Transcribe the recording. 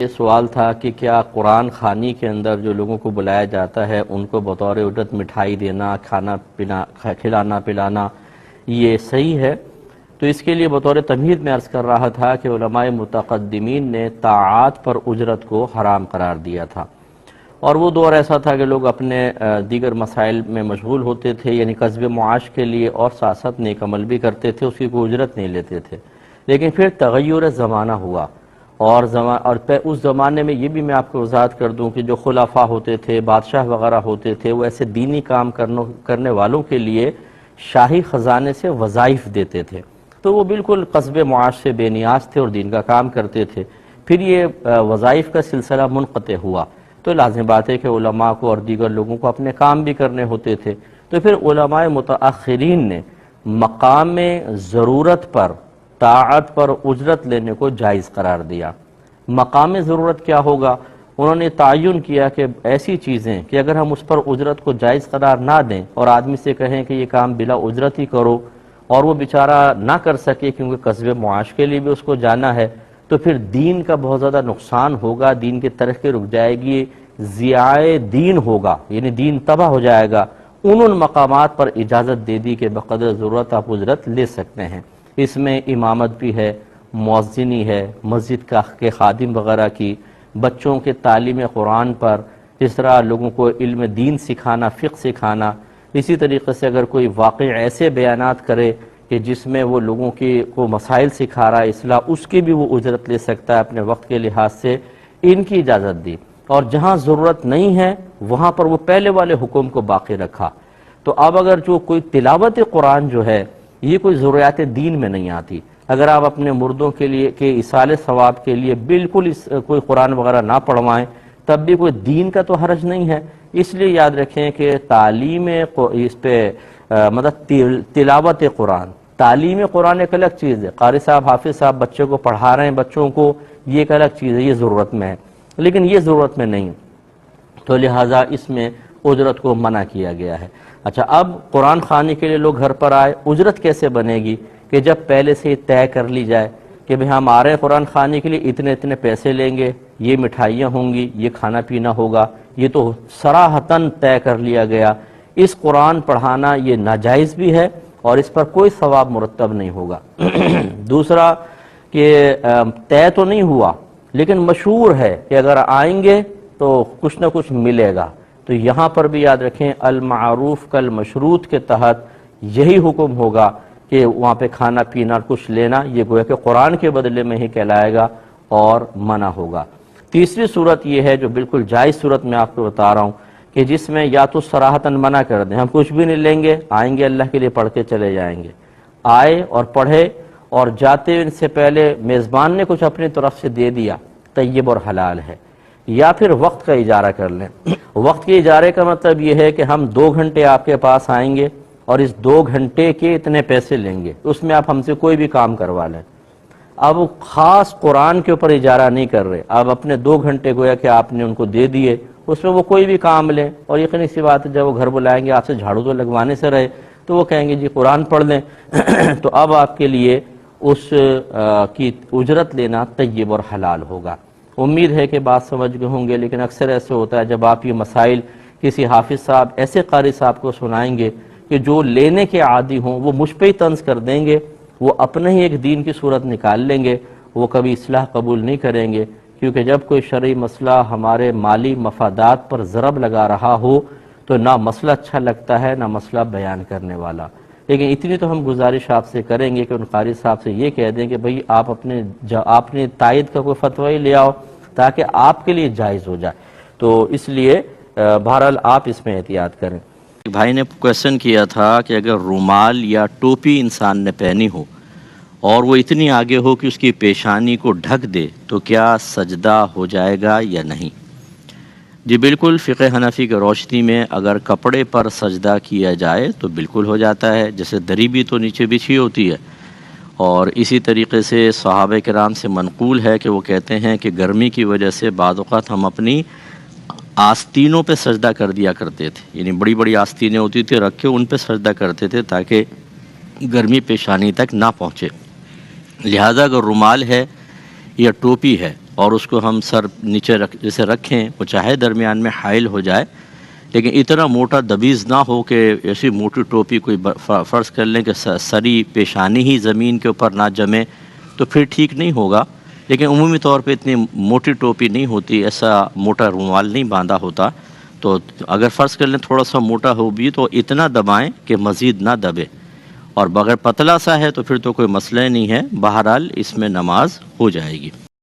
یہ سوال تھا کہ کیا قرآن خوانی کے اندر جو لوگوں کو بلایا جاتا ہے ان کو بطور اجرت مٹھائی دینا، کھانا پینا، کھلانا پلانا یہ صحیح ہے؟ تو اس کے لیے بطور تمہید میں عرض کر رہا تھا کہ علماء متقدمین نے طاعات پر اجرت کو حرام قرار دیا تھا، اور وہ دور ایسا تھا کہ لوگ اپنے دیگر مسائل میں مشغول ہوتے تھے، یعنی کسب معاش کے لیے، اور ساتھ ساتھ نیک عمل بھی کرتے تھے، اس کی کوئی اجرت نہیں لیتے تھے۔ لیکن پھر تغیر زمانہ ہوا، اور اس زمانے میں یہ بھی میں آپ کو وضاحت کر دوں کہ جو خلفاء ہوتے تھے، بادشاہ وغیرہ ہوتے تھے، وہ ایسے دینی کام کرنے والوں کے لیے شاہی خزانے سے وظائف دیتے تھے، تو وہ بالکل قصب معاش سے بے نیاز تھے اور دین کا کام کرتے تھے۔ پھر یہ وظائف کا سلسلہ منقطع ہوا، تو لازم بات ہے کہ علماء کو اور دیگر لوگوں کو اپنے کام بھی کرنے ہوتے تھے، تو پھر علماء متاخرین نے مقام ضرورت پر، طاعت پر اجرت لینے کو جائز قرار دیا۔ مقام ضرورت کیا ہوگا؟ انہوں نے تعین کیا کہ ایسی چیزیں کہ اگر ہم اس پر اجرت کو جائز قرار نہ دیں اور آدمی سے کہیں کہ یہ کام بلا اجرت ہی کرو، اور وہ بیچارہ نہ کر سکے کیونکہ قصب معاش کے لیے بھی اس کو جانا ہے، تو پھر دین کا بہت زیادہ نقصان ہوگا، دین کی ترقی رک جائے گی، ضیاء دین ہوگا، یعنی دین تباہ ہو جائے گا۔ ان مقامات پر اجازت دے دی کہ بقدر ضرورت آپ اجرت لے سکتے ہیں۔ اس میں امامت بھی ہے، مؤذنی ہے، مسجد کے خادم وغیرہ کی، بچوں کے تعلیم قرآن پر، جس طرح لوگوں کو علم دین سکھانا، فقہ سکھانا۔ اسی طریقے سے اگر کوئی واقع ایسے بیانات کرے کہ جس میں وہ لوگوں کو مسائل سکھا رہا ہے اصلاح، اس کی بھی وہ اجرت لے سکتا ہے اپنے وقت کے لحاظ سے، ان کی اجازت دی۔ اور جہاں ضرورت نہیں ہے وہاں پر وہ پہلے والے حکم کو باقی رکھا۔ تو اب اگر جو کوئی تلاوت قرآن جو ہے یہ کوئی ضروریات دین میں نہیں آتی، اگر آپ اپنے مردوں کے لیے کہ ایصال ثواب کے لیے بالکل کوئی قرآن وغیرہ نہ پڑھوائیں، تب بھی کوئی دین کا تو حرج نہیں ہے۔ اس لیے یاد رکھیں کہ تعلیم اس پہ مطلب تلاوت قرآن، تعلیم قرآن ایک الگ چیز ہے، قاری صاحب، حافظ صاحب بچے کو پڑھا رہے ہیں، بچوں کو، یہ ایک الگ چیز ہے، یہ ضرورت میں ہے، لیکن یہ ضرورت میں نہیں، تو لہٰذا اس میں اجرت کو منع کیا گیا ہے۔ اچھا، اب قرآن خوانی کے لیے لوگ گھر پر آئے، اجرت کیسے بنے گی؟ کہ جب پہلے سے طے کر لی جائے کہ بھئی ہم آ رہے ہیں قرآن خوانی کے لیے، اتنے اتنے پیسے لیں گے، یہ مٹھائیاں ہوں گی، یہ کھانا پینا ہوگا، یہ تو صراحتاً طے کر لیا گیا۔ اس قرآن پڑھانا یہ ناجائز بھی ہے اور اس پر کوئی ثواب مرتب نہیں ہوگا۔ دوسرا کہ طے تو نہیں ہوا لیکن مشہور ہے کہ اگر آئیں گے تو کچھ نہ کچھ ملے گا، تو یہاں پر بھی یاد رکھیں المعروف کالمشروط کے تحت یہی حکم ہوگا کہ وہاں پہ کھانا پینا کچھ لینا، یہ گویا کہ قرآن کے بدلے میں ہی کہلائے گا اور منع ہوگا۔ تیسری صورت یہ ہے جو بالکل جائز صورت میں آپ کو بتا رہا ہوں، کہ جس میں یا تو صراحتاً منع کر دیں، ہم کچھ بھی نہیں لیں گے، آئیں گے اللہ کے لیے پڑھ کے چلے جائیں گے، آئے اور پڑھے، اور جاتے ان سے پہلے میزبان نے کچھ اپنی طرف سے دے دیا، طیب اور حلال ہے۔ یا پھر وقت کا اجارہ کر لیں۔ وقت کے اجارے کا مطلب یہ ہے کہ ہم 2 گھنٹے آپ کے پاس آئیں گے اور اس 2 گھنٹے کے اتنے پیسے لیں گے، اس میں آپ ہم سے کوئی بھی کام کروا لیں۔ اب خاص قرآن کے اوپر اجارہ نہیں کر رہے، اب اپنے 2 گھنٹے گویا کہ آپ نے ان کو دے دیے، اس میں وہ کوئی بھی کام لیں، اور یقینی سی بات ہے جب وہ گھر بلائیں گے آپ سے جھاڑو تو لگوانے سے رہے، تو وہ کہیں گے جی قرآن پڑھ لیں۔ تو اب آپ کے لیے اس کی اجرت لینا طیب اور حلال ہوگا۔ امید ہے کہ بات سمجھ گئے ہوں گے، لیکن اکثر ایسے ہوتا ہے جب آپ یہ مسائل کسی حافظ صاحب، ایسے قاری صاحب کو سنائیں گے کہ جو لینے کے عادی ہوں، وہ مجھ پہ ہی طنز کر دیں گے، وہ اپنے ہی ایک دین کی صورت نکال لیں گے، وہ کبھی اصلاح قبول نہیں کریں گے، کیونکہ جب کوئی شرعی مسئلہ ہمارے مالی مفادات پر ضرب لگا رہا ہو تو نہ مسئلہ اچھا لگتا ہے نہ مسئلہ بیان کرنے والا۔ لیکن اتنی تو ہم گزارش آپ سے کریں گے کہ ان قاری صاحب سے یہ کہہ دیں کہ بھئی آپ اپنے تائید کا کوئی فتوی لے آؤ تاکہ آپ کے لیے جائز ہو جائے۔ تو اس لیے بہرحال آپ اس میں احتیاط کریں۔ بھائی نے کویسچن کیا تھا کہ اگر رومال یا ٹوپی انسان نے پہنی ہو اور وہ اتنی آگے ہو کہ اس کی پیشانی کو ڈھک دے تو کیا سجدہ ہو جائے گا یا نہیں؟ جی بالکل، فقہ حنفی کی روشنی میں اگر کپڑے پر سجدہ کیا جائے تو بالکل ہو جاتا ہے، جیسے دری بھی تو نیچے بچھی ہوتی ہے، اور اسی طریقے سے صحابہ کرام سے منقول ہے کہ وہ کہتے ہیں کہ گرمی کی وجہ سے بعض اوقات ہم اپنی آستینوں پہ سجدہ کر دیا کرتے تھے، یعنی بڑی بڑی آستینیں ہوتی تھی رکھ کے ان پہ سجدہ کرتے تھے تاکہ گرمی پیشانی تک نہ پہنچے۔ لہذا اگر رومال ہے یا ٹوپی ہے اور اس کو ہم سر نیچے جیسے رکھیں، وہ چاہے درمیان میں حائل ہو جائے لیکن اتنا موٹا دبیز نہ ہو کہ ایسی موٹی ٹوپی کوئی فرض کر لیں کہ سری پیشانی ہی زمین کے اوپر نہ جمے تو پھر ٹھیک نہیں ہوگا، لیکن عمومی طور پہ اتنی موٹی ٹوپی نہیں ہوتی، ایسا موٹا رومال نہیں باندھا ہوتا، تو اگر فرض کر لیں تھوڑا سا موٹا ہو بھی تو اتنا دبائیں کہ مزید نہ دبے، اور بغیر پتلا سا ہے تو پھر تو کوئی مسئلہ نہیں ہے، بہرحال اس میں نماز ہو جائے گی۔